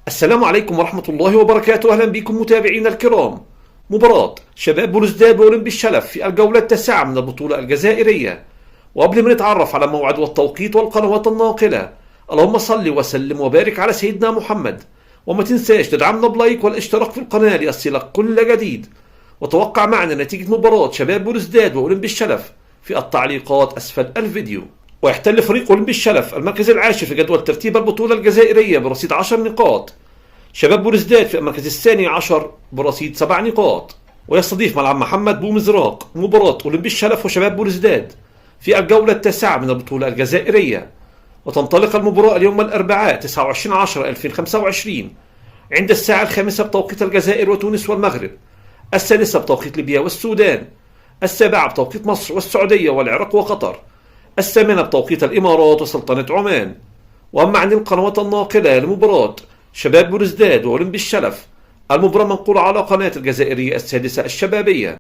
السلام عليكم ورحمة الله وبركاته. أهلا بكم متابعينا الكرام. مباراة شباب بلوزداد وأولمبي الشلف في الجولة التاسعة من البطولة الجزائرية. وقبل ما نتعرف على موعد والتوقيت والقنوات الناقلة، اللهم صل وسلم وبارك على سيدنا محمد. وما تنساش تدعمنا بلايك والاشتراك في القناة ليصلك كل جديد. وتوقع معنا نتيجة مباراة شباب بلوزداد وأولمبي الشلف في التعليقات أسفل الفيديو. ويحتل فريق أولمبي الشلف المركز العاشر في جدول ترتيب البطولة الجزائرية برصيد 10 نقاط. شباب بلوزداد في المركز الثاني عشر برصيد 7 نقاط. ويستضيف ملعب محمد بومزراق مباراة أولمبي الشلف وشباب بلوزداد في الجولة التاسعة من البطولة الجزائرية. وتنطلق المباراة اليوم الأربعاء 29/10/2025 عند الساعة 5 بتوقيت الجزائر وتونس والمغرب، 6 بتوقيت ليبيا والسودان، 7 بتوقيت مصر والسعودية والعراق وقطر، 8 بتوقيت الإمارات وسلطنة عمان. وأما عن القنوات الناقلة لمباراة شباب بلوزداد وأولمبي الشلف، المباراة منقولة على قناة الجزائرية السادسة الشبابية.